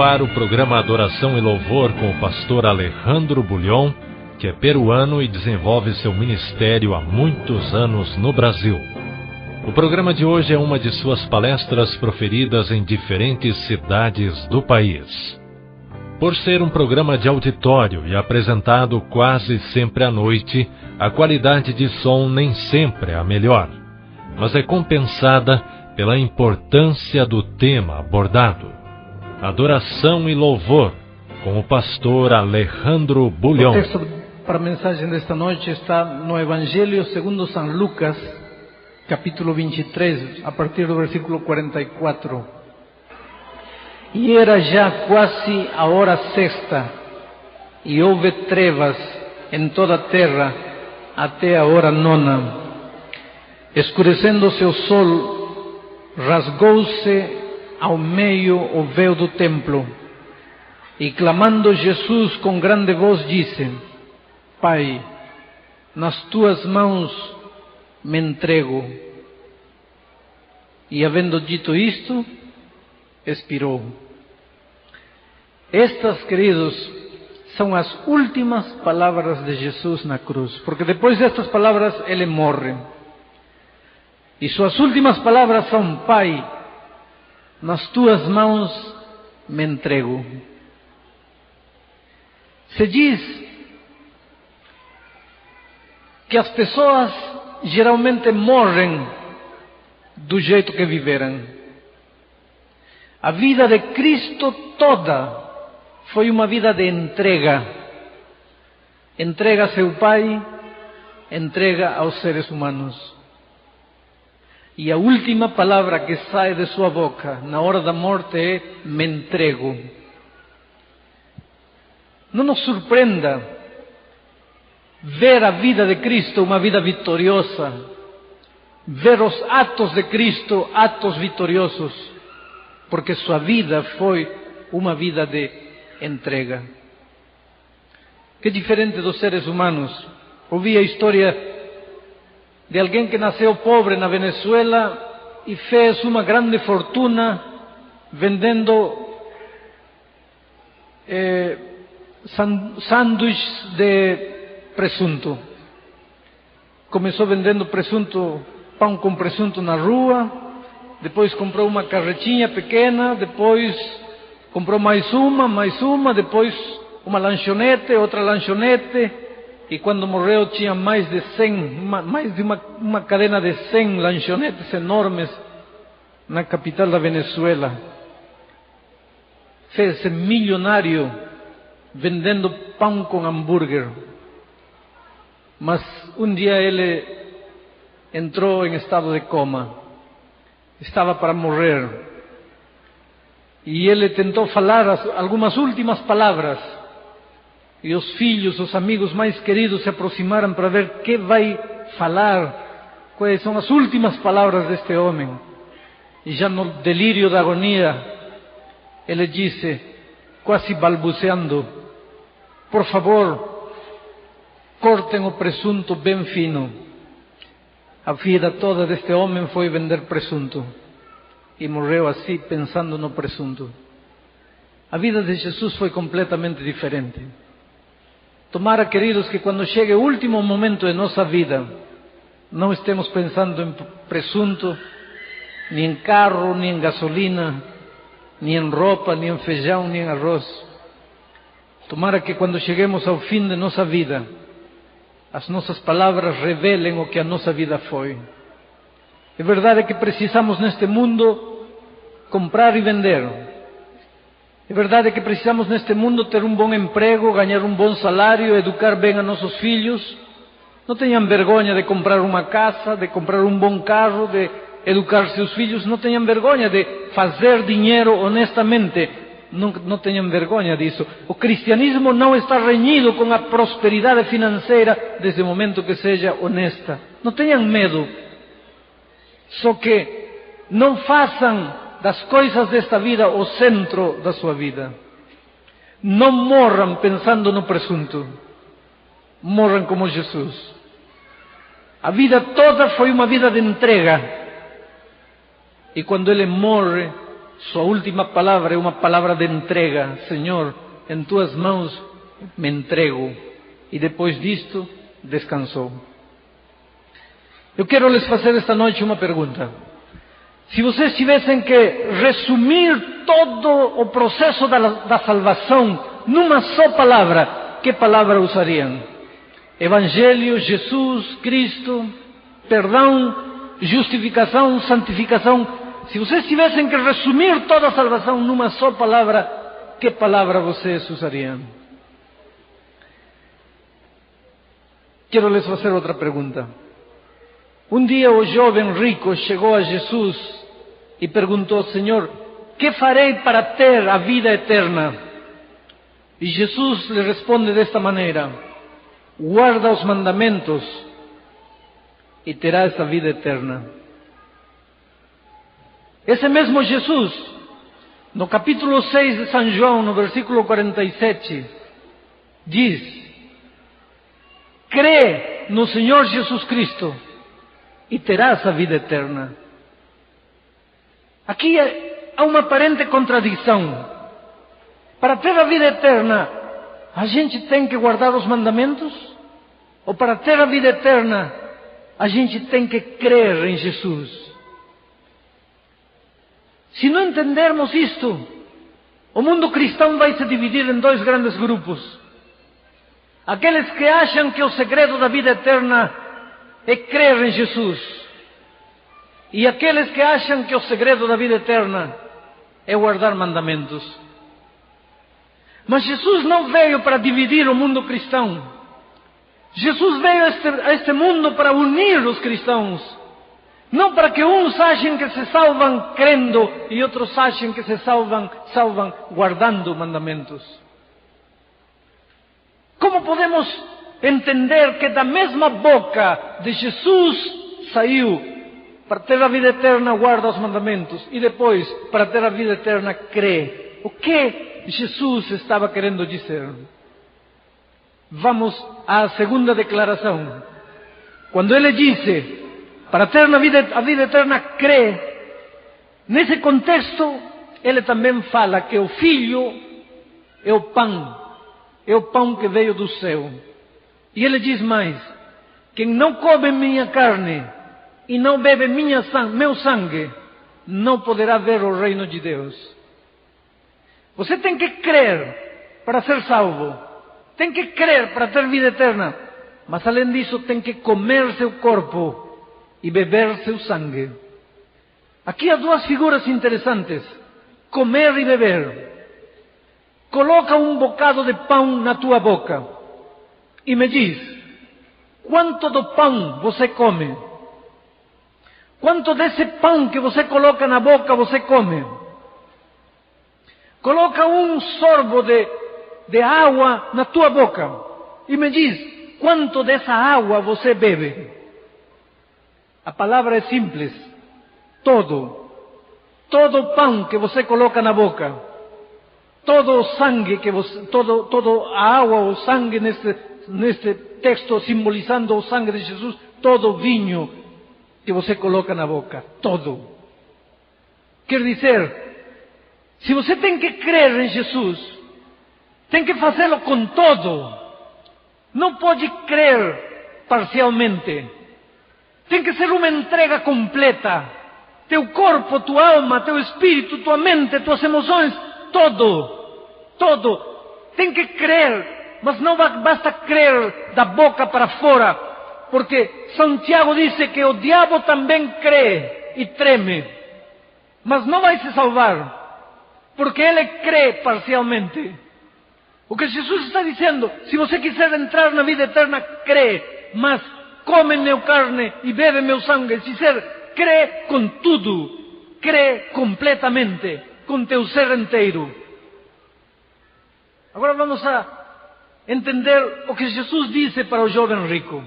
ar o programa Adoração e Louvor com o pastor Alejandro Bulhon, que é peruano e desenvolve seu ministério há muitos anos no Brasil. O programa de hoje é uma de suas palestras proferidas em diferentes cidades do país. Por ser um programa de auditório e apresentado quase sempre à noite, a qualidade de som nem sempre é a melhor, mas é compensada pela importância do tema abordado. Adoração e Louvor, com o pastor Alejandro Bulhon. O texto para a mensagem desta noite está no Evangelho segundo São Lucas, capítulo 23, a partir do versículo 44. E era já quase a hora sexta, e houve trevas em toda a terra até a hora nona. Escurecendo-se o sol, rasgou-se ao meio o véu do templo, e clamando Jesus com grande voz disse: Pai, nas tuas mãos me entrego. E havendo dito isto, expirou. Estas, queridos, são as últimas palavras de Jesus na cruz, porque depois destas palavras ele morre. E suas últimas palavras são: Pai, nas tuas mãos me entrego. Se diz que as pessoas geralmente morrem do jeito que viveram. A vida de Cristo toda foi uma vida de entrega. Entrega a seu Pai, entrega aos seres humanos. E a última palavra que sai de sua boca na hora da morte é: me entrego. Não nos surpreenda ver a vida de Cristo uma vida vitoriosa, ver os atos de Cristo atos vitoriosos, porque sua vida foi uma vida de entrega. Que diferente dos seres humanos. Ouvi a história de alguém que nasceu pobre na Venezuela e fez uma grande fortuna vendendo sanduíches de presunto. Começou vendendo presunto, pão com presunto na rua, depois comprou uma carretinha pequena, depois comprou mais uma, depois uma lanchonete, outra lanchonete, e quando morreu tinha mais de uma cadena de 100 lanchonetes enormes na capital da Venezuela. Fez-se milionário vendendo pão com hambúrguer. Mas um dia ele entrou em estado de coma. Estava para morrer. E ele tentou falar algumas últimas palavras. E os filhos, os amigos mais queridos se aproximaram para ver que vai falar, quais são as últimas palavras deste homem. E já no delírio da agonia, ele disse, quase balbuciando: por favor, cortem o presunto bem fino. A vida toda deste homem foi vender presunto. E morreu assim, pensando no presunto. A vida de Jesus foi completamente diferente. Tomara, queridos, que quando chegue o último momento de nossa vida, não estemos pensando em presunto, nem em carro, nem em gasolina, nem em roupa, nem em feijão, nem em arroz. Tomara que quando cheguemos ao fim de nossa vida, as nossas palavras revelem o que a nossa vida foi. É verdade que precisamos neste mundo comprar e vender. É verdade que precisamos neste mundo ter um bom emprego, ganhar um bom salário, educar bem a nossos filhos. Não tenham vergonha de comprar uma casa, de comprar um bom carro, de educar seus filhos. Não tenham vergonha de fazer dinheiro honestamente. Não tenham vergonha disso. O cristianismo não está renhido com a prosperidade financeira desde o momento que seja honesta. Não tenham medo. Só que não façam das coisas desta vida o centro da sua vida. Não morram pensando no presunto. Morram como Jesus. A vida toda foi uma vida de entrega. E quando ele morre, Sua última palavra é uma palavra de entrega. Senhor, em tuas mãos me entrego. E depois disto, descansou. Eu quero lhes fazer esta noite uma pergunta. Se vocês tivessem que resumir todo o processo da salvação numa só palavra, que palavra usariam? Evangelho, Jesus, Cristo, perdão, justificação, santificação. Se vocês tivessem que resumir toda a salvação numa só palavra, que palavra vocês usariam? Quero lhes fazer outra pergunta. Um dia o jovem rico chegou a Jesus e perguntou: Senhor, que farei para ter a vida eterna? E Jesus lhe responde desta maneira: guarda os mandamentos e terás a vida eterna. Esse mesmo Jesus, no capítulo 6 de São João, no versículo 47, diz: crê no Senhor Jesus Cristo e terás a vida eterna. Aqui há uma aparente contradição. Para ter a vida eterna, a gente tem que guardar os mandamentos? Ou para ter a vida eterna, a gente tem que crer em Jesus? Se não entendermos isto, o mundo cristão vai se dividir em dois grandes grupos. Aqueles que acham que o segredo da vida eterna é crer em Jesus. E aqueles que acham que o segredo da vida eterna é guardar mandamentos. Mas Jesus não veio para dividir o mundo cristão. Jesus veio a este mundo para unir os cristãos. Não para que uns achem que se salvam crendo e outros achem que se salvam guardando mandamentos. Como podemos entender que da mesma boca de Jesus saiu: para ter a vida eterna guarda os mandamentos, e depois, para ter a vida eterna crê? O que Jesus estava querendo dizer? Vamos à segunda declaração. Quando ele disse: para ter a vida eterna crê, nesse contexto ele também fala que o Filho é o pão que veio do céu. E ele diz mais: quem não come minha carne e não bebe meu sangue, não poderá ver o reino de Deus. Você tem que crer para ser salvo. Tem que crer para ter vida eterna. Mas além disso, tem que comer seu corpo e beber seu sangue. Aqui há duas figuras interessantes: comer e beber. Coloca um bocado de pão na tua boca e me diz: quanto do pão você come? Quanto desse pão que você coloca na boca você come? Coloca um sorbo de água na tua boca e me diz: quanto dessa água você bebe? A palavra é simples: todo. Todo o pão que você coloca na boca, todo o sangue que todo a água, o sangue neste texto simbolizando o sangue de Jesus, todo o vinho que você coloca na boca, todo. Quer dizer, se você tem que crer em Jesus, tem que fazê-lo com todo. Não pode crer parcialmente. Tem que ser uma entrega completa. Teu corpo, tua alma, teu espírito, tua mente, tuas emoções, todo. Tem que crer, mas não basta crer da boca para fora, porque São Tiago diz que o diabo também crê e treme, mas não vai se salvar, porque ele crê parcialmente. O que Jesus está dizendo: se você quiser entrar na vida eterna, crê, mas come minha carne e bebe meu sangue. Se quiser, crê com tudo, crê completamente, com teu ser inteiro. Agora vamos a entender o que Jesus disse para o jovem rico: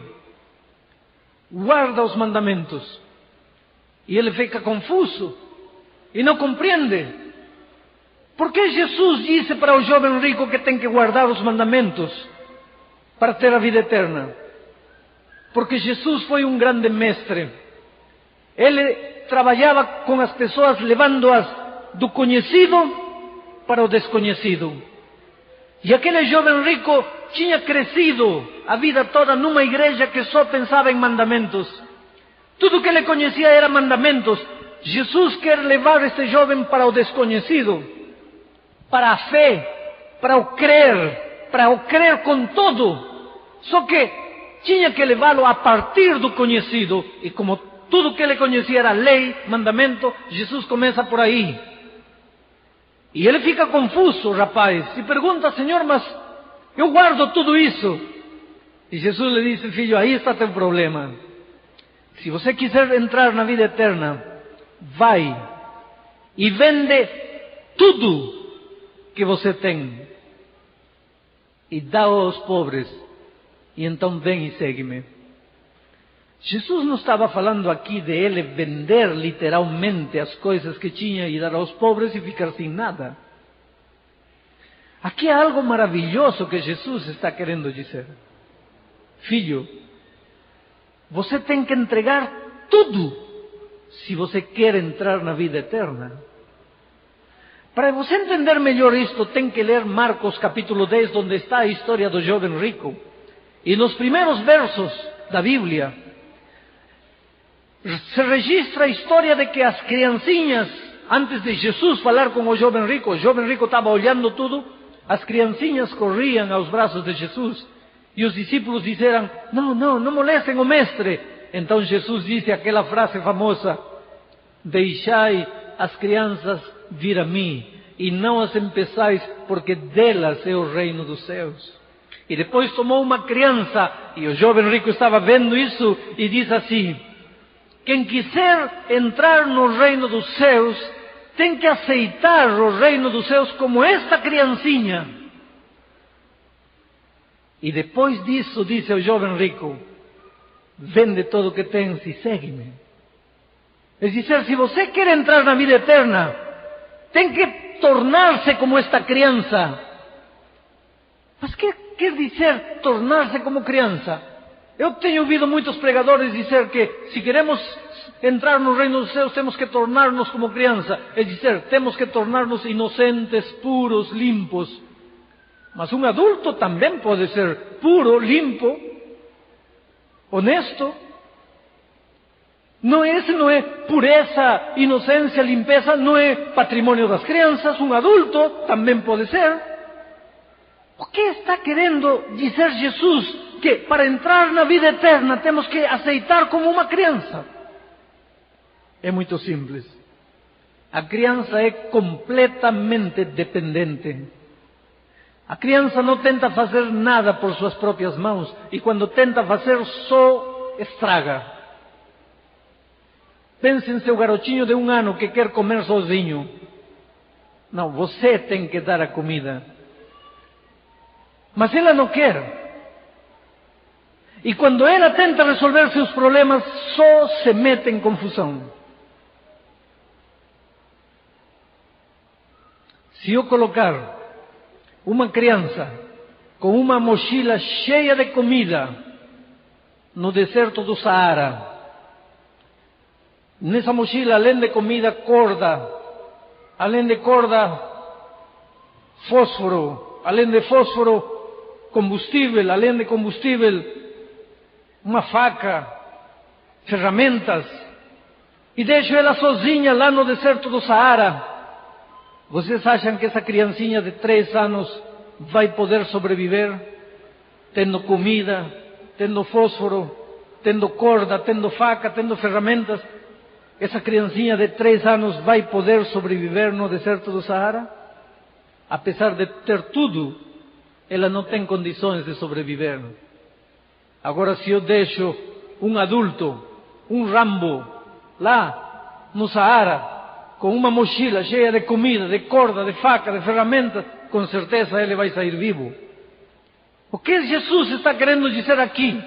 guarda os mandamentos. E ele fica confuso e não compreende. Por que Jesus disse para o jovem rico que tem que guardar os mandamentos para ter a vida eterna? Porque Jesus foi um grande mestre. Ele trabalhava com as pessoas, levando-as do conhecido para o desconhecido. E aquele jovem rico tinha crescido a vida toda numa igreja que só pensava em mandamentos. Tudo que ele conhecia era mandamentos. Jesus quer levar este jovem para o desconhecido, para a fé, para o crer com todo. Só que tinha que levá-lo a partir do conhecido. E como tudo que ele conhecia era lei, mandamento, Jesus começa por aí. E ele fica confuso, rapaz, e pergunta: Senhor, mas eu guardo tudo isso. E Jesus lhe disse: filho, aí está teu problema. Se você quiser entrar na vida eterna, vai e vende tudo que você tem e dá aos pobres, e então vem e segue-me. Jesus não estava falando aqui de ele vender literalmente as coisas que tinha e dar aos pobres e ficar sem nada. Aqui há algo maravilhoso que Jesus está querendo dizer. Filho, você tem que entregar tudo se você quer entrar na vida eterna. Para você entender melhor isto, tem que ler Marcos capítulo 10, onde está a história do jovem rico. E nos primeiros versos da Bíblia se registra a história de que as criancinhas, antes de Jesus falar com o jovem rico estava olhando tudo, as criancinhas corriam aos braços de Jesus. E os discípulos disseram: não molestem o mestre. Então Jesus disse aquela frase famosa: deixai as crianças vir a mim, e não as empeçais, porque delas é o reino dos céus. E depois tomou uma criança, e o jovem rico estava vendo isso, e diz assim: quem quiser entrar no reino dos céus, tem que aceitar o reino dos céus como esta criancinha. E depois disso, disse o jovem rico: vende tudo o que tens e segue-me. É dizer, se você quer entrar na vida eterna, tem que tornar-se como esta criança. Mas o que quer dizer tornar-se como criança? Eu tenho ouvido muitos pregadores dizer que se queremos entrar no reino dos céus, temos que tornar-nos como criança. É dizer, temos que tornar-nos inocentes, puros, limpos. Mas um adulto também pode ser puro, limpo, honesto. Esse não é pureza, inocência, limpeza, não é patrimônio das crianças. Um adulto também pode ser. O que está querendo dizer Jesus? Que para entrar na vida eterna temos que aceitar como uma criança. É muito simples. A criança é completamente dependente. A criança não tenta fazer nada por suas próprias mãos, e quando tenta fazer, só estraga. Pense em seu garotinho de 1 ano que quer comer sozinho. Não, você tem que dar a comida. Mas ela não quer. E quando ela tenta resolver seus problemas, só se mete em confusão. Se eu colocar uma criança com uma mochila cheia de comida no deserto do Saara, nessa mochila, além de comida, corda, além de corda, fósforo, além de fósforo, combustível, além de combustível, uma faca, ferramentas, e deixo ela sozinha lá no deserto do Saara. Vocês acham que essa criancinha de 3 anos vai poder sobreviver tendo comida, tendo fósforo, tendo corda, tendo faca, tendo ferramentas? Essa criancinha de 3 anos vai poder sobreviver no deserto do Saara? Apesar de ter tudo, ela não tem condições de sobreviver. Agora, se eu deixo um adulto, um Rambo, lá no Saara, com uma mochila cheia de comida, de corda, de faca, de ferramentas, com certeza ele vai sair vivo. O que Jesus está querendo dizer aqui?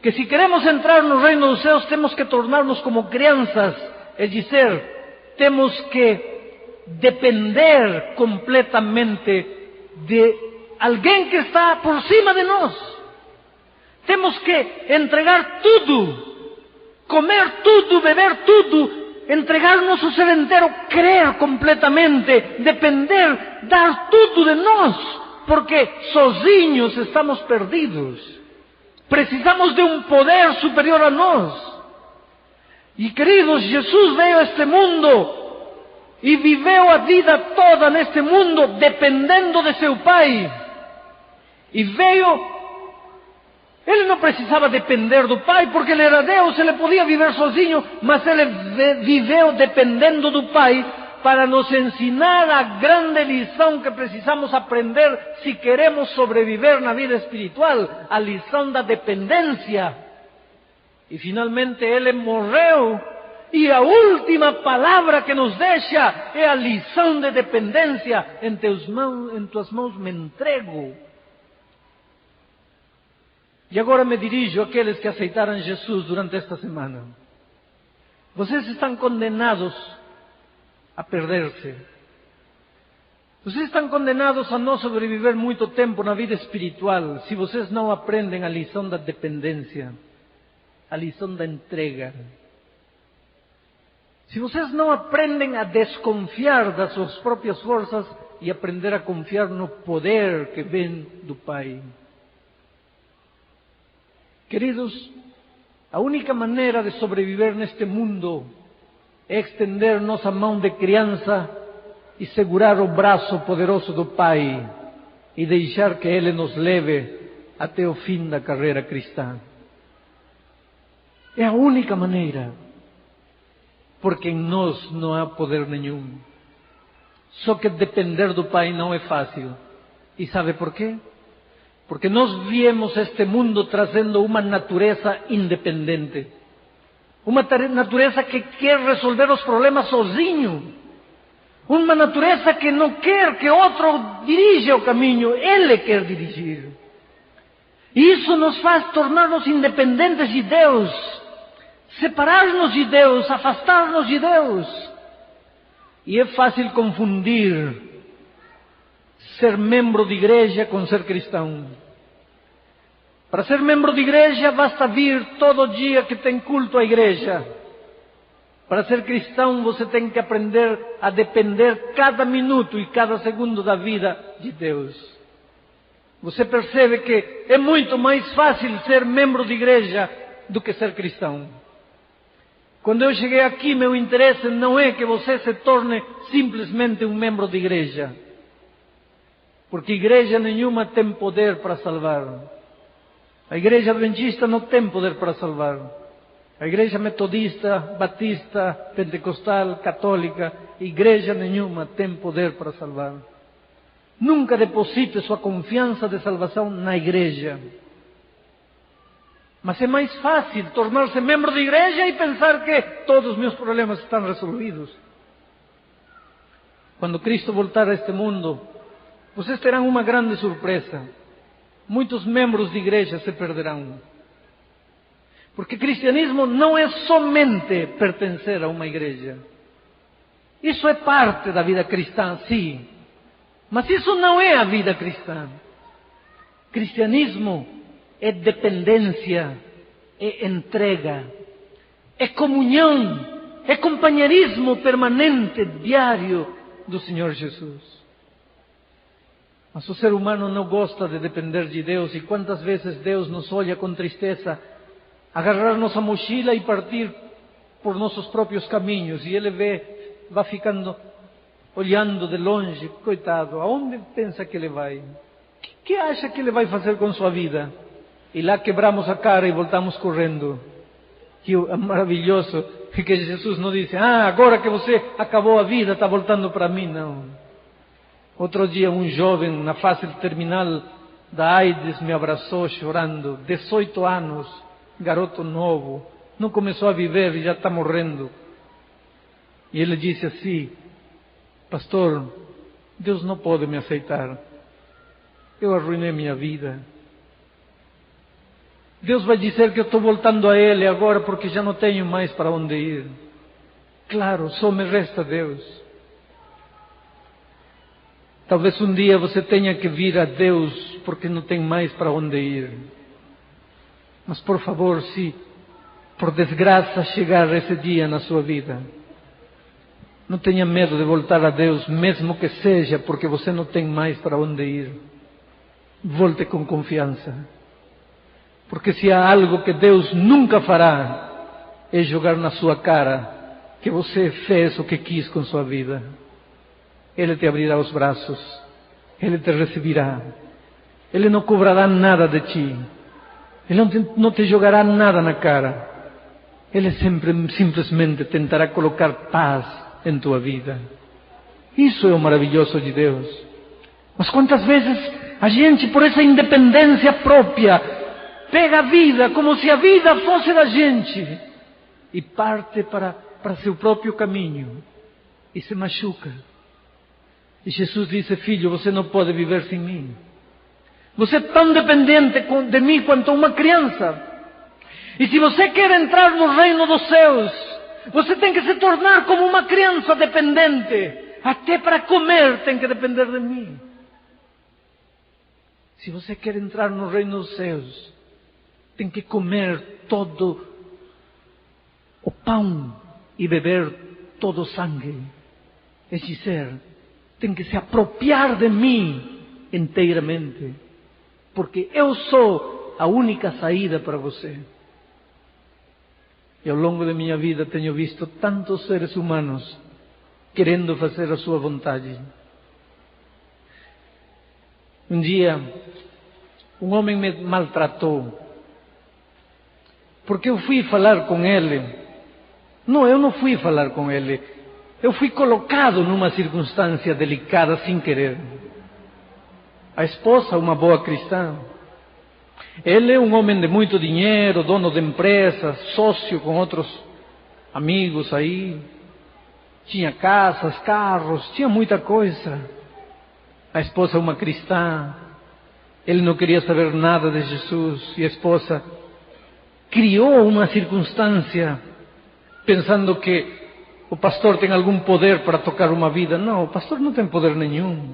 Que se queremos entrar no reino dos céus, temos que tornar-nos como crianças. É dizer, temos que depender completamente de alguém que está por cima de nós. Temos que entregar tudo, comer tudo, beber tudo, entregar nosso ser inteiro, crer completamente, depender, dar tudo de nós, porque sozinhos estamos perdidos. Precisamos de um poder superior a nós. E queridos, Jesus veio a este mundo e viveu a vida toda neste mundo dependendo de seu Pai. E veio... Ele não precisava depender do Pai, porque ele era Deus, ele podia viver sozinho, mas ele viveu dependendo do Pai para nos ensinar a grande lição que precisamos aprender se queremos sobreviver na vida espiritual, a lição da dependência. E finalmente ele morreu, e a última palavra que nos deixa é a lição de dependência. Em tuas mãos me entrego. E agora me dirijo àqueles que aceitaram Jesus durante esta semana. Vocês estão condenados a perder-se. Vocês estão condenados a não sobreviver muito tempo na vida espiritual se vocês não aprendem a lição da dependência, a lição da entrega. Se vocês não aprendem a desconfiar das suas próprias forças e aprender a confiar no poder que vem do Pai. Queridos, a única maneira de sobreviver neste mundo é estender nossa mão de criança e segurar o braço poderoso do Pai e deixar que Ele nos leve até o fim da carreira cristã. É a única maneira, porque em nós não há poder nenhum. Só que depender do Pai não é fácil. E sabe por quê? Porque nós viemos a este mundo trazendo uma natureza independente. Uma natureza que quer resolver os problemas sozinho. Uma natureza que não quer que outro dirija o caminho, ele quer dirigir. E isso nos faz tornar-nos independentes de Deus, separar-nos de Deus, afastar-nos de Deus. E é fácil confundir ser membro de igreja com ser cristão. Para ser membro de igreja basta vir todo dia que tem culto à igreja. Para ser cristão você tem que aprender a depender cada minuto e cada segundo da vida de Deus. Você percebe que é muito mais fácil ser membro de igreja do que ser cristão. Quando eu cheguei aqui, meu interesse não é que você se torne simplesmente um membro de igreja. Porque igreja nenhuma tem poder para salvar. A igreja adventista não tem poder para salvar. A igreja metodista, batista, pentecostal, católica, igreja nenhuma tem poder para salvar. Nunca deposite sua confiança de salvação na igreja. Mas é mais fácil tornar-se membro de igreja e pensar que todos os meus problemas estão resolvidos. Quando Cristo voltar a este mundo, vocês terão uma grande surpresa. Muitos membros de igreja se perderão. Porque cristianismo não é somente pertencer a uma igreja. Isso é parte da vida cristã, sim. Mas isso não é a vida cristã. Cristianismo é dependência, é entrega, é comunhão, é companheirismo permanente, diário do Senhor Jesus. Mas o ser humano não gosta de depender de Deus, e quantas vezes Deus nos olha com tristeza, agarrar nossa mochila e partir por nossos próprios caminhos, e Ele vai ficando olhando de longe, coitado, aonde pensa que Ele vai? O que acha que Ele vai fazer com sua vida? E lá quebramos a cara e voltamos correndo. Que é maravilhoso que Jesus não disse, agora que você acabou a vida, está voltando para mim, não. Outro dia um jovem na fase terminal da AIDS me abraçou chorando, 18 anos, garoto novo, não começou a viver e já está morrendo. E ele disse assim, pastor, Deus não pode me aceitar, eu arruinei minha vida. Deus vai dizer que eu estou voltando a Ele agora porque já não tenho mais para onde ir. Claro, só me resta Deus. Talvez um dia você tenha que vir a Deus porque não tem mais para onde ir. Mas por favor, se por desgraça chegar esse dia na sua vida, Não tenha medo de voltar a Deus, mesmo que seja porque você não tem mais para onde ir. Volte com confiança. Porque se há algo que Deus nunca fará, é jogar na sua cara que você fez o que quis com sua vida. Ele te abrirá os braços, Ele te receberá, Ele não cobrará nada de ti, Ele não te jogará nada na cara, Ele simplesmente tentará colocar paz em tua vida. Isso é o maravilhoso de Deus. Mas quantas vezes a gente, por essa independência própria, pega a vida como se a vida fosse da gente e parte para seu próprio caminho e se machuca. E Jesus disse: filho, você não pode viver sem mim. Você é tão dependente de mim quanto uma criança. E se você quer entrar no reino dos céus, você tem que se tornar como uma criança dependente. Até para comer tem que depender de mim. Se você quer entrar no reino dos céus, tem que comer todo o pão e beber todo o sangue. É dizer, tem que se apropriar de mim inteiramente, porque eu sou a única saída para você. E ao longo da minha vida tenho visto tantos seres humanos querendo fazer a sua vontade. Um dia, um homem me maltratou, porque eu fui falar com ele. Não, eu não fui falar com ele. Eu fui colocado numa circunstância delicada sem querer. A esposa, uma boa cristã. Ele é um homem de muito dinheiro, dono de empresa, sócio com outros amigos aí. Tinha casas, carros, tinha muita coisa. A esposa, uma cristã. Ele não queria saber nada de Jesus. E a esposa criou uma circunstância pensando que o pastor tem algum poder para tocar uma vida. Não, o pastor não tem poder nenhum.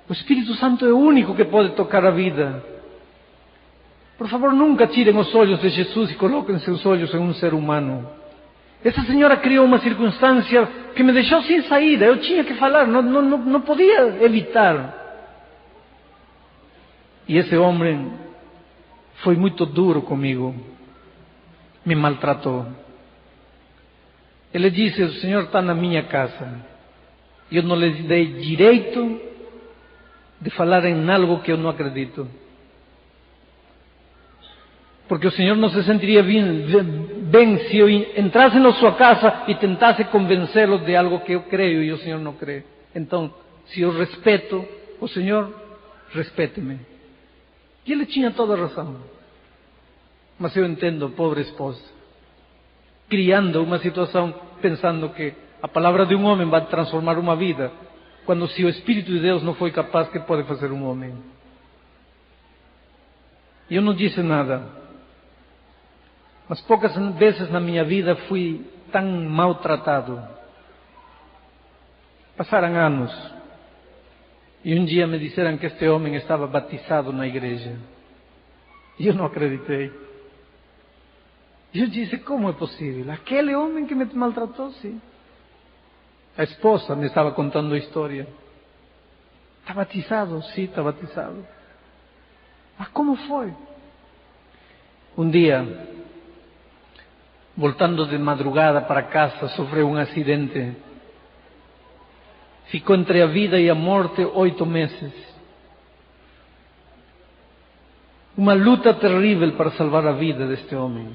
O Espírito Santo é o único que pode tocar a vida. Por favor, nunca tirem os olhos de Jesus e coloquem seus olhos em um ser humano. Essa senhora criou uma circunstância que me deixou sem saída. Eu tinha que falar, não podia evitar. E esse homem foi muito duro comigo. Me maltratou. Ele disse: o Senhor está na minha casa. Eu não lhe dei direito de falar em algo que eu não acredito. Porque o Senhor não se sentiria bem se eu entrasse na sua casa e tentasse convencê-lo de algo que eu creio e o Senhor não crê. Então, se eu respeto o Senhor, respeite-me. E ele tinha toda a razão. Mas eu entendo a pobre esposa, criando uma situação pensando que a palavra de um homem vai transformar uma vida, quando se o Espírito de Deus não foi capaz, que pode fazer um homem? Eu não disse nada. Mas poucas vezes na minha vida fui tão maltratado. Passaram anos. E um dia me disseram que este homem estava batizado na igreja. E eu não acreditei. E eu disse: como é possível? Aquele homem que me maltratou, sim. A esposa me estava contando a história. Está batizado? Sim, está batizado. Mas como foi? Um dia, voltando de madrugada para casa, sofreu um acidente. Ficou entre a vida e a morte 8 meses. Uma luta terrível para salvar a vida deste homem.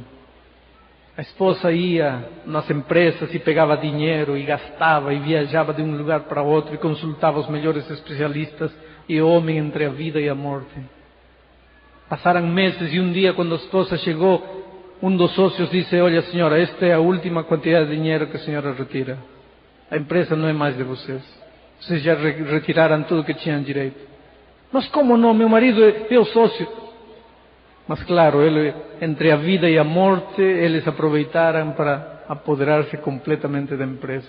A esposa ia nas empresas e pegava dinheiro e gastava e viajava de um lugar para outro e consultava os melhores especialistas, e o homem entre a vida e a morte. Passaram meses e um dia, quando a esposa chegou, um dos sócios disse: olha, senhora, esta é a última quantidade de dinheiro que a senhora retira. A empresa não é mais de vocês. Vocês já retiraram tudo que tinham direito. Mas como não? Meu marido é o sócio. Mas claro, ele, entre a vida e a morte, eles aproveitaram para apoderar-se completamente da empresa.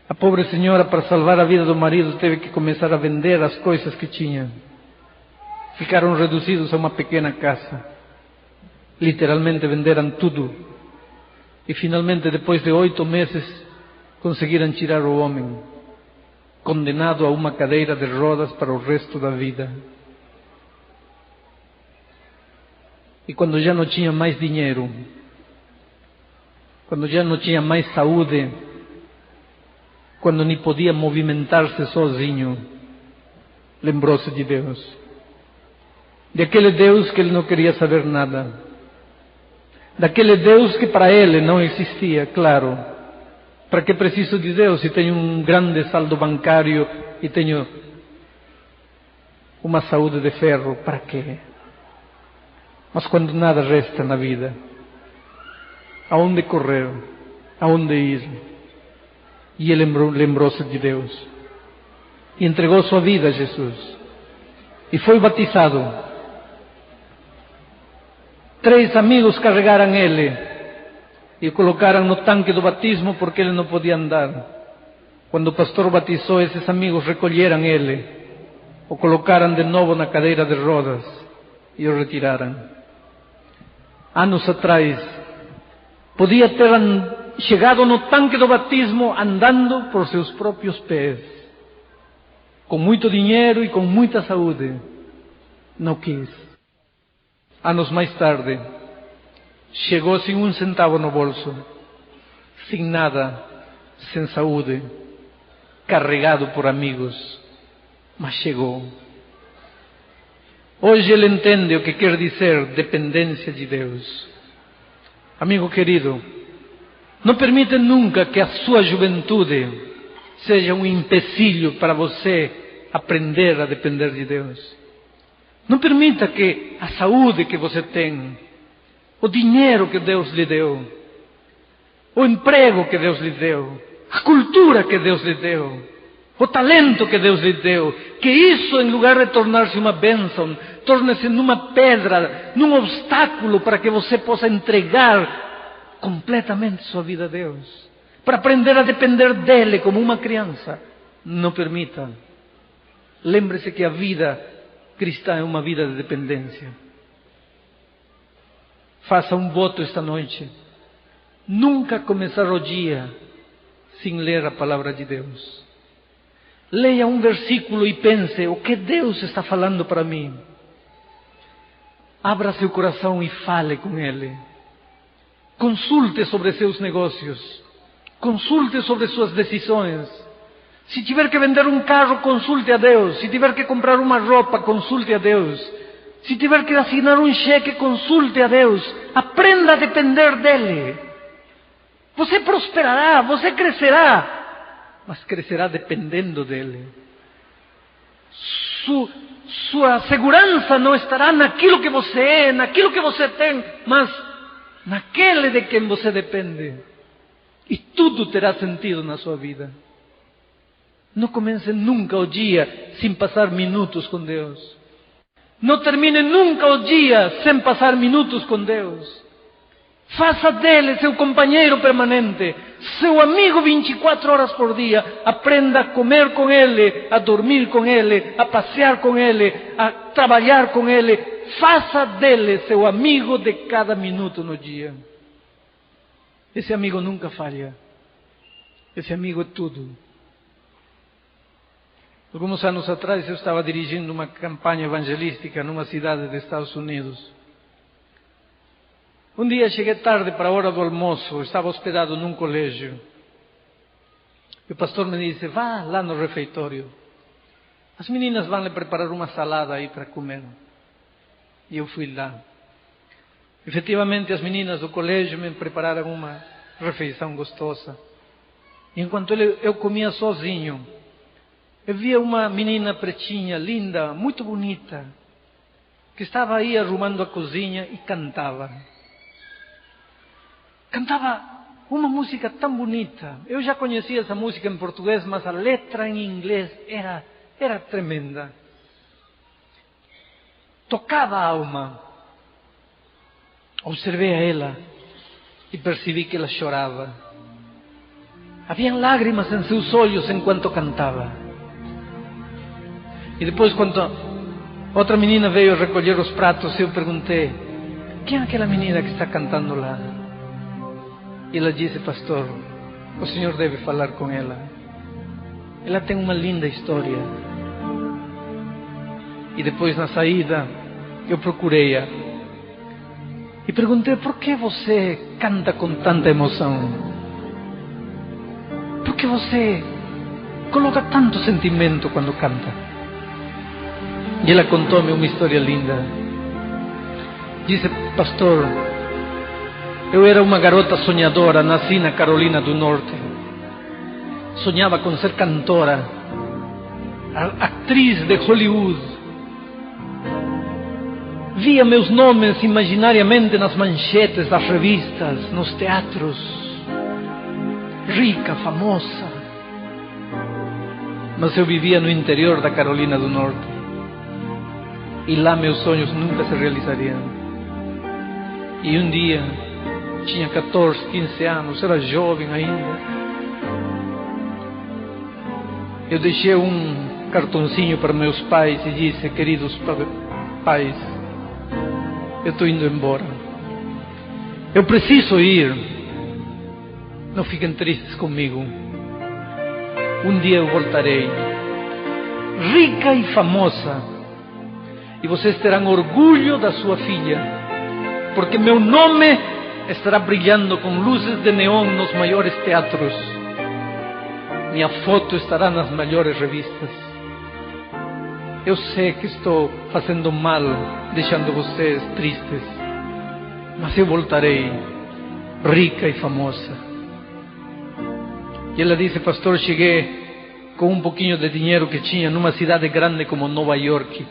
A pobre senhora, para salvar a vida do marido, teve que começar a vender as coisas que tinha. Ficaram reduzidos a uma pequena casa. Literalmente venderam tudo. E finalmente, depois de 8 meses, conseguiram tirar o homem, condenado a uma cadeira de rodas para o resto da vida. E quando já não tinha mais dinheiro, quando já não tinha mais saúde, quando nem podia movimentar-se sozinho, lembrou-se de Deus. De aquele Deus que ele não queria saber nada. Daquele Deus que para ele não existia, claro. Para que preciso de Deus se tenho um grande saldo bancário e tenho uma saúde de ferro? Para quê? Mas quando nada resta na vida, aonde correr? Aonde ir? E ele lembrou-se de Deus. E entregou sua vida a Jesus. E foi batizado. 3 amigos carregaram ele e o colocaram no tanque do batismo porque ele não podia andar. Quando o pastor batizou, esses amigos recolheram ele, o colocaram de novo na cadeira de rodas e o retiraram. Anos atrás, podia ter chegado no tanque do batismo andando por seus próprios pés, com muito dinheiro e com muita saúde. Não quis. Anos mais tarde, chegou sem 1 centavo no bolso, sem nada, sem saúde, carregado por amigos, mas chegou. Hoje ele entende o que quer dizer dependência de Deus. Amigo querido, não permita nunca que a sua juventude seja um empecilho para você aprender a depender de Deus. Não permita que a saúde que você tem, o dinheiro que Deus lhe deu, o emprego que Deus lhe deu, a cultura que Deus lhe deu, o talento que Deus lhe deu, que isso, em lugar de tornar-se uma bênção, torne-se numa pedra, num obstáculo para que você possa entregar completamente sua vida a Deus, para aprender a depender dele como uma criança. Não permita. Lembre-se que a vida cristã é uma vida de dependência. Faça um voto esta noite. Nunca começar o dia sem ler a palavra de Deus. Leia um versículo e pense: o que Deus está falando para mim? Abra seu coração e fale com Ele. Consulte sobre seus negócios. Consulte sobre suas decisões. Se tiver que vender um carro, consulte a Deus. Se tiver que comprar uma roupa, consulte a Deus. Se tiver que assinar um cheque, consulte a Deus. Aprenda a depender dEle. Você prosperará, você crescerá, mas crescerá dependendo dEle. Sua segurança não estará naquilo que você é, naquilo que você tem, mas naquele de quem você depende. E tudo terá sentido na sua vida. Não comece nunca o dia sem passar minutos com Deus. Não termine nunca o dia sem passar minutos com Deus. Faça dele seu companheiro permanente, seu amigo 24 horas por dia. Aprenda a comer com ele, a dormir com ele, a passear com ele, a trabalhar com ele. Faça dele seu amigo de cada minuto no dia. Esse amigo nunca falha. Esse amigo é tudo. Alguns anos atrás eu estava dirigindo uma campanha evangelística numa cidade dos Estados Unidos. Um dia cheguei tarde para a hora do almoço, estava hospedado num colégio. E o pastor me disse: vá lá no refeitório. As meninas vão lhe preparar uma salada aí para comer. E eu fui lá. Efetivamente, as meninas do colégio me prepararam uma refeição gostosa. E enquanto eu comia sozinho, eu via uma menina pretinha, linda, muito bonita, que estava aí arrumando a cozinha e cantava. Cantava uma música tão bonita. Eu já conhecia essa música em português, mas a letra em inglês era tremenda. Tocava a alma. Observei a ela e percebi que ela chorava. Havia lágrimas em seus olhos enquanto cantava. E depois, quando outra menina veio recolher os pratos, eu perguntei: quem é aquela menina que está cantando lá? E ela disse: pastor, o senhor deve falar com ela. Ela tem uma linda história. E depois, na saída, eu procurei-a e perguntei: por que você canta com tanta emoção? Por que você coloca tanto sentimento quando canta? E ela contou-me uma história linda. Disse: pastor, eu era uma garota sonhadora, nasci na Carolina do Norte. Sonhava com ser cantora, atriz de Hollywood. Via meus nomes imaginariamente nas manchetes das revistas, nos teatros. Rica, famosa. Mas eu vivia no interior da Carolina do Norte. E lá meus sonhos nunca se realizariam. E um dia, tinha 14, 15 anos, era jovem ainda. Eu deixei um cartãozinho para meus pais e disse: queridos pais, eu estou indo embora. Eu preciso ir. Não fiquem tristes comigo. Um dia eu voltarei, rica e famosa, e vocês terão orgulho da sua filha, porque meu nome estará brilhando com luzes de neon nos maiores teatros. Minha foto estará nas melhores revistas. Eu sei que estou fazendo mal, deixando vocês tristes, mas eu voltarei, rica e famosa. E ela disse: pastor, cheguei com um pouquinho de dinheiro que tinha numa cidade grande como Nova York.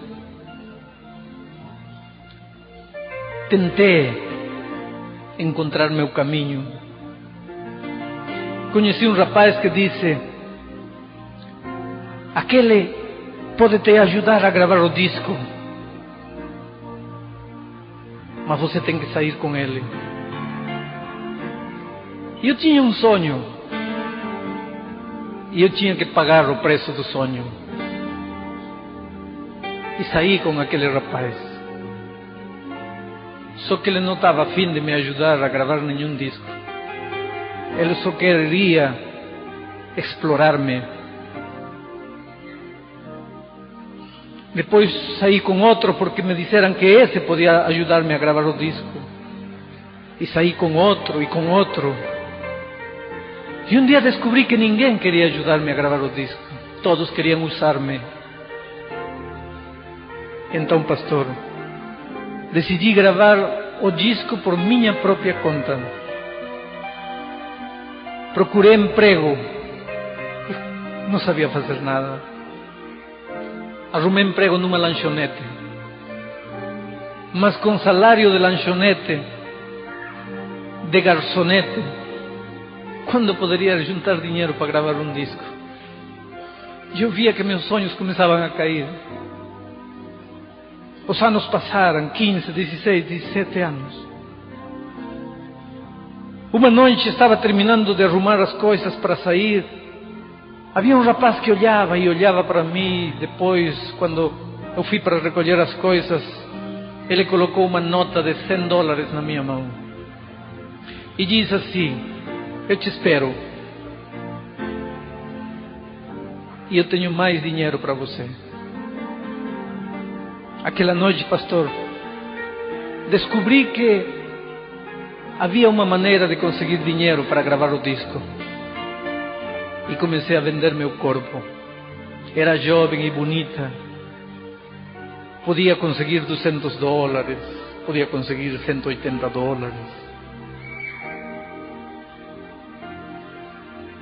Tentei encontrar meu caminho. Conheci um rapaz que disse: aquele pode te ajudar a gravar o disco, mas você tem que sair com ele. E eu tinha um sonho, e eu tinha que pagar o preço do sonho. E saí com aquele rapaz. Só que ele não estava a fim de me ajudar a gravar nenhum disco. Ele só queria explorar-me. Depois saí com outro porque me disseram que esse podia ajudar-me a gravar o disco. E saí com outro e com outro. E um dia descobri que ninguém queria ajudar-me a gravar o disco. Todos queriam usar-me. Então, pastor, decidi gravar o disco por minha própria conta. Procurei emprego. Não sabia fazer nada. Arrumei emprego numa lanchonete. Mas com salário de lanchonete, de garçonete, quando poderia juntar dinheiro para gravar um disco? Eu via que meus sonhos começavam a cair. Os anos passaram, 15, 16, 17 anos. Uma noite estava terminando de arrumar as coisas para sair. Havia um rapaz que olhava e olhava para mim. Depois, quando eu fui para recolher as coisas, ele colocou uma nota de $100 na minha mão. E disse assim: eu te espero. E eu tenho mais dinheiro para você. Aquela noite, pastor, descobri que havia uma maneira de conseguir dinheiro para gravar o disco. E comecei a vender meu corpo. Era jovem e bonita. Podia conseguir $200, podia conseguir $180.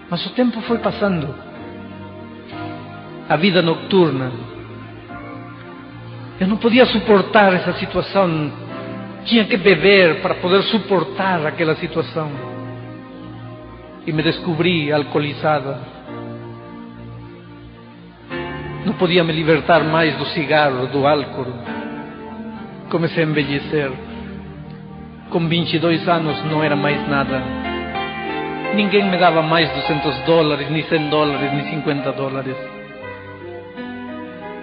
Mas o tempo foi passando. A vida noturna. Eu não podia suportar essa situação. Tinha que beber para poder suportar aquela situação. E me descobri alcoolizada. Não podia me libertar mais do cigarro, do álcool. Comecei a envelhecer. Com 22 anos não era mais nada. Ninguém me dava mais $200, nem $100, nem $50.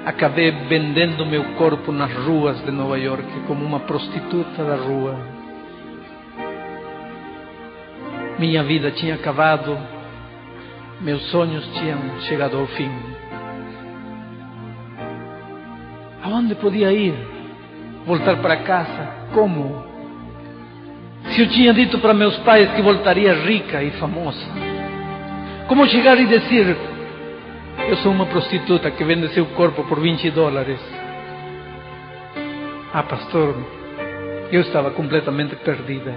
Acabei vendendo meu corpo nas ruas de Nova York como uma prostituta da rua. Minha vida tinha acabado, meus sonhos tinham chegado ao fim. Aonde podia ir? Voltar para casa? Como? Se eu tinha dito para meus pais que voltaria rica e famosa. Como chegar e dizer: eu sou uma prostituta que vende seu corpo por $20? Ah, pastor, eu estava completamente perdida.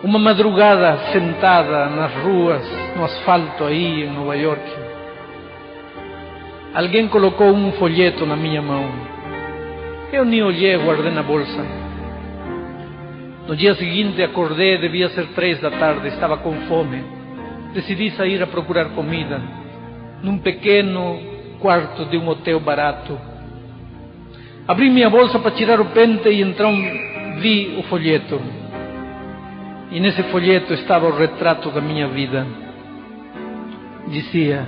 Uma madrugada sentada nas ruas, no asfalto aí em Nova York, alguém colocou um folheto na minha mão. Eu nem olhei, guardei na bolsa. No dia seguinte acordei, devia ser 3 da tarde, estava com fome. Decidi sair a procurar comida num pequeno quarto de um hotel barato. Abri minha bolsa para tirar o pente e então vi o folheto. E nesse folheto estava o retrato da minha vida. Dizia: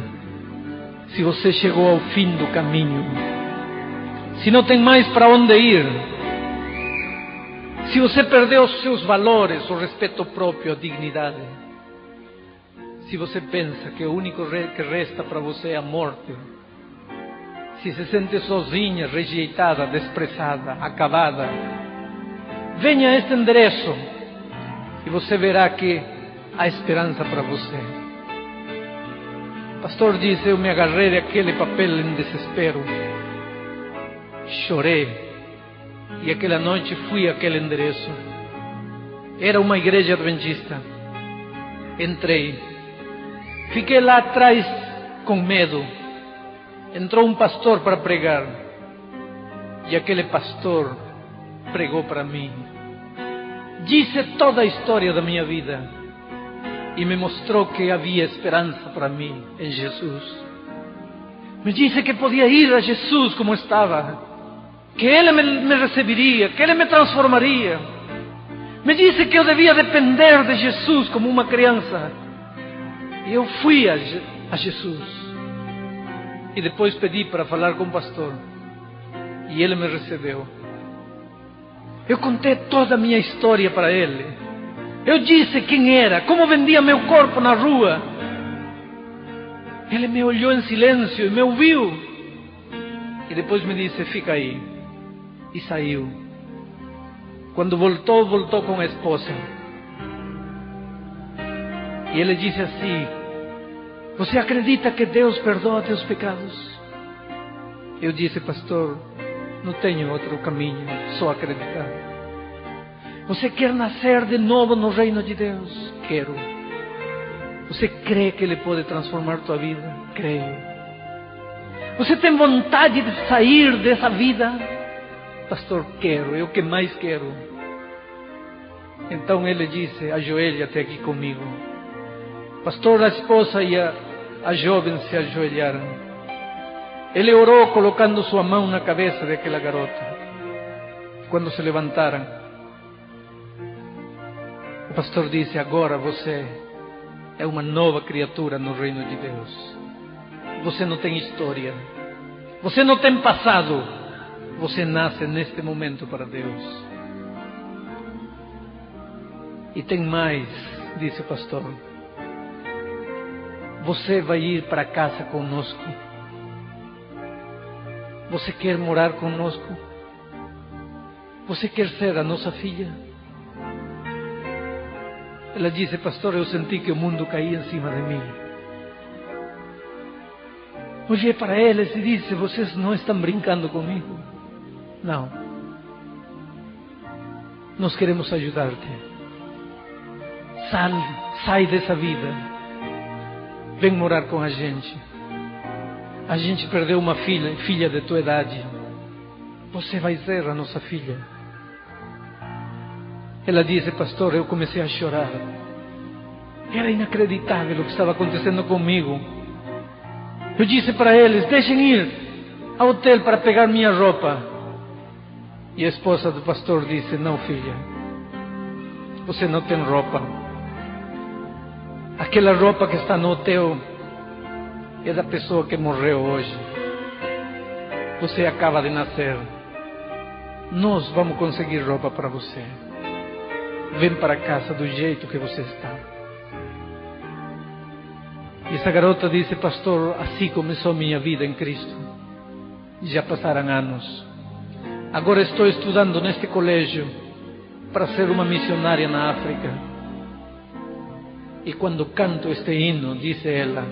se você chegou ao fim do caminho, se não tem mais para onde ir, se você perdeu os seus valores, o respeito próprio, a dignidade, se você pensa que o único que resta para você é a morte, se se sente sozinha, rejeitada, desprezada, acabada, venha a este endereço e você verá que há esperança para você. O pastor disse: eu me agarrei daquele papel em desespero, chorei, e aquela noite fui àquele endereço. Era uma igreja adventista. Entrei, fiquei lá atrás com medo. Entrou um pastor para pregar, e aquele pastor pregou para mim. Disse toda a história da minha vida e me mostrou que havia esperança para mim em Jesus. Me disse que podia ir a Jesus como estava, que Ele me receberia, que Ele me transformaria. Me disse que eu devia depender de Jesus como uma criança. E eu fui a Jesus. E depois pedi para falar com o pastor. E ele me recebeu. Eu contei toda a minha história para ele. Eu disse quem era, como vendia meu corpo na rua. Ele me olhou em silêncio e me ouviu. E depois me disse: fica aí. E saiu. Quando voltou, voltou com a esposa. E ele disse assim: você acredita que Deus perdoa teus pecados? Eu disse: pastor, não tenho outro caminho, só acreditar. Você quer nascer de novo no reino de Deus? Quero. Você crê que Ele pode transformar tua vida? Creio. Você tem vontade de sair dessa vida? Pastor, quero, é o que mais quero. Então ele disse: ajoelha-te aqui comigo. Pastor, a esposa e a jovem se ajoelharam. Ele orou colocando sua mão na cabeça daquela garota. Quando se levantaram, o pastor disse: agora você é uma nova criatura no reino de Deus. Você não tem história, você não tem passado, você nasce neste momento para Deus. E tem mais, disse o pastor: você vai ir para casa conosco. Você quer morar conosco? Você quer ser a nossa filha? Ela disse: pastor, eu senti que o mundo caía em cima de mim. Olhei para eles e disse: vocês não estão brincando comigo? Não. Nós queremos ajudar-te. Sai dessa vida. Vem morar com a gente. A gente perdeu uma filha de tua idade. Você vai ser a nossa filha. Ela disse: pastor, eu comecei a chorar. Era inacreditável o que estava acontecendo comigo. Eu disse para eles: deixem ir ao hotel para pegar minha roupa. E a esposa do pastor disse: não, filha, você não tem roupa. Aquela roupa que está no hotel é da pessoa que morreu hoje. Você acaba de nascer. Nós vamos conseguir roupa para você. vem para casa do jeito que você está. E essa garota disse: pastor, assim começou minha vida em Cristo. Já passaram anos. Agora estou estudando neste colégio para ser uma missionária na África. E quando canto este hino, disse ela,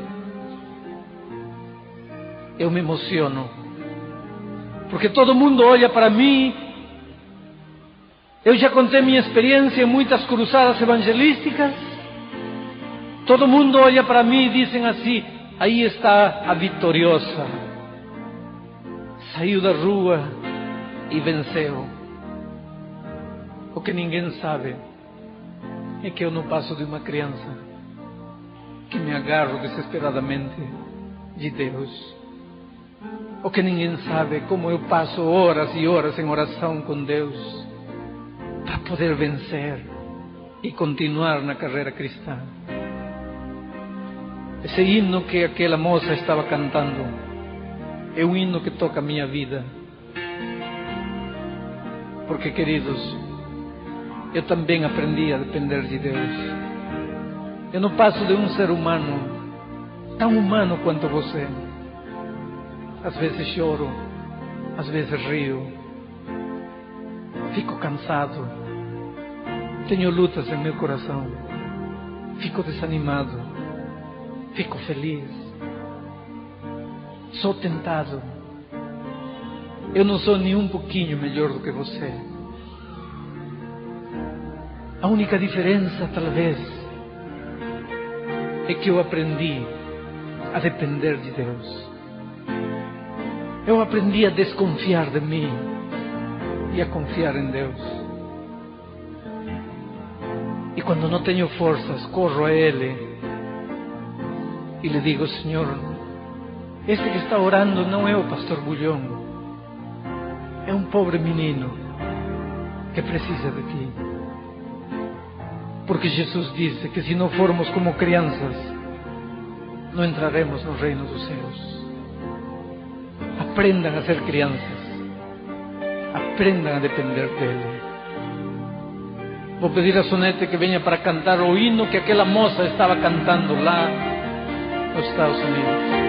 eu me emociono, porque todo mundo olha para mim. Eu já contei minha experiência em muitas cruzadas evangelísticas. Todo mundo olha para mim e dizem assim: aí está a vitoriosa, saiu da rua e venceu. O que ninguém sabe é que eu não passo de uma criança que me agarro desesperadamente de Deus. O que ninguém sabe é como eu passo horas e horas em oração com Deus para poder vencer e continuar na carreira cristã. Esse hino que aquela moça estava cantando é um hino que toca a minha vida. Porque, queridos, eu também aprendi a depender de Deus. Eu não passo de um ser humano, tão humano quanto você. Às vezes choro, às vezes rio, fico cansado, tenho lutas em meu coração, fico desanimado, fico feliz, sou tentado. Eu não sou nem um pouquinho melhor do que você. A única diferença, talvez, é que eu aprendi a depender de Deus. Eu aprendi a desconfiar de mim e a confiar em Deus. E quando não tenho forças, corro a Ele e lhe digo: Senhor, este que está orando não é o pastor Bulhão, é um pobre menino que precisa de Ti. Porque Jesus disse que se não formos como crianças, não entraremos no reino dos céus. Aprendam a ser crianças, aprendam a depender dele. Vou pedir a Sonete que venha para cantar o hino que aquela moça estava cantando lá nos Estados Unidos.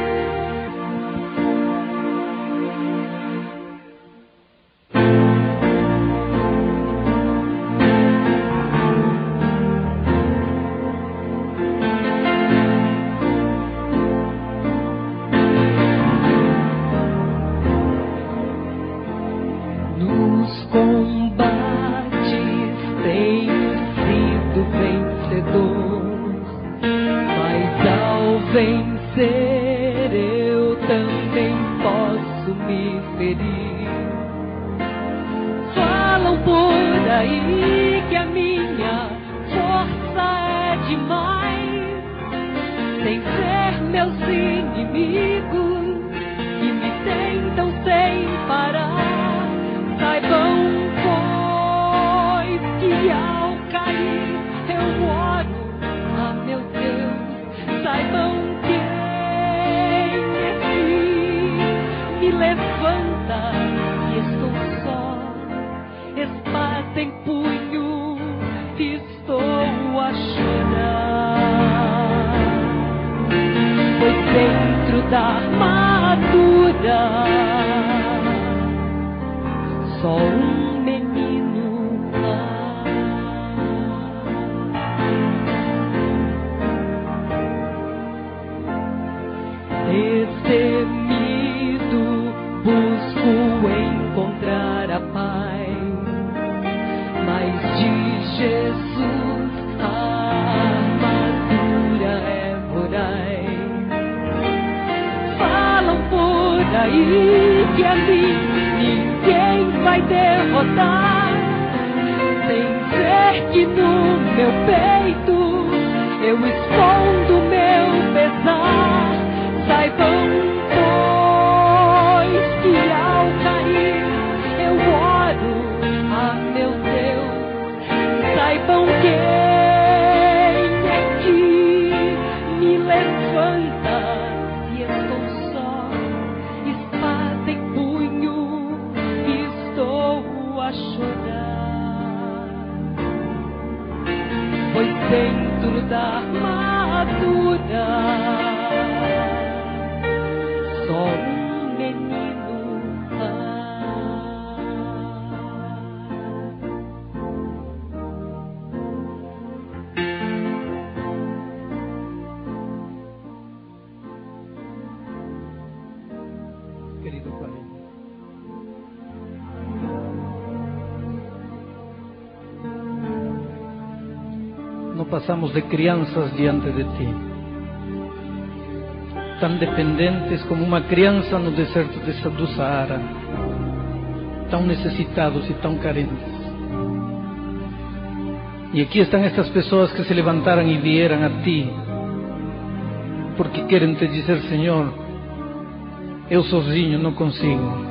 vida madura. Só menino. Querido Pai, no pasamos de crianças diante de Ti, tan dependentes como uma criança no deserto do Saara, tão necessitados e tão carentes. E aqui estão estas pessoas que se levantaram e vieram a Ti, porque querem Te dizer: Senhor, eu sozinho não consigo,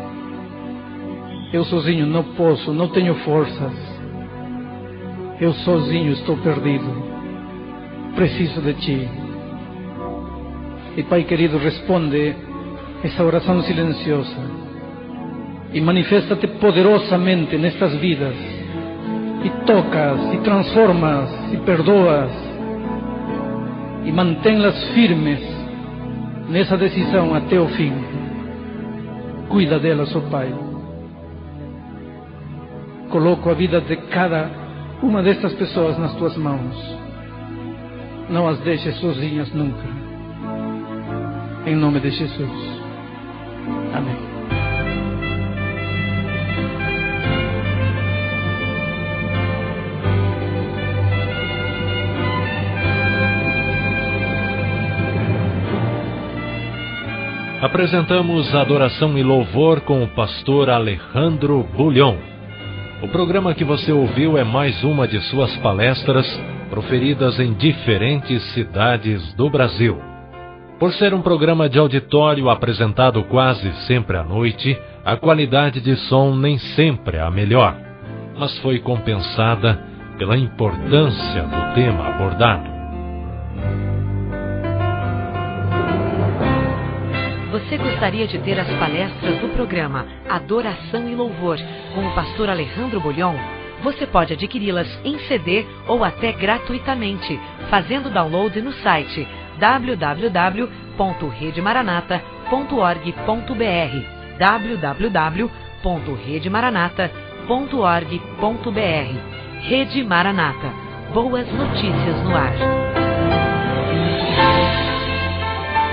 eu sozinho não posso, não tenho forças, eu sozinho estou perdido, preciso de Ti. E Pai querido, responde essa oração silenciosa e manifesta-te poderosamente nestas vidas, e tocas, e transformas, e perdoas, e mantém-las firmes nessa decisão até o fim. Cuida delas, ó Pai. Coloco a vida de cada uma destas pessoas nas Tuas mãos. Não as deixes sozinhas nunca. Em nome de Jesus. Amém. Apresentamos Adoração e Louvor com o pastor Alejandro Bullion. O programa que você ouviu é mais uma de suas palestras proferidas em diferentes cidades do Brasil. Por ser um programa de auditório apresentado quase sempre à noite, a qualidade de som nem sempre é a melhor, mas foi compensada pela importância do tema abordado. Você gostaria de ter as palestras do programa Adoração e Louvor com o pastor Alejandro Bullion? Você pode adquiri-las em CD ou até gratuitamente, fazendo download no site www.redemaranata.org.br www.redemaranata.org.br. Rede Maranata. Boas notícias no ar.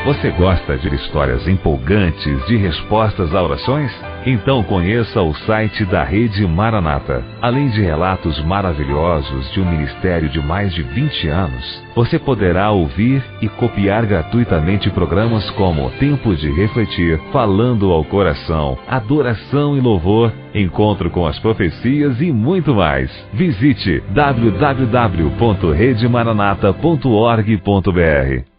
Você gosta de histórias empolgantes de respostas a orações? Então conheça o site da Rede Maranata. Além de relatos maravilhosos de um ministério de mais de 20 anos, você poderá ouvir e copiar gratuitamente programas como Tempo de Refletir, Falando ao Coração, Adoração e Louvor, Encontro com as Profecias e muito mais. Visite www.redemaranata.org.br.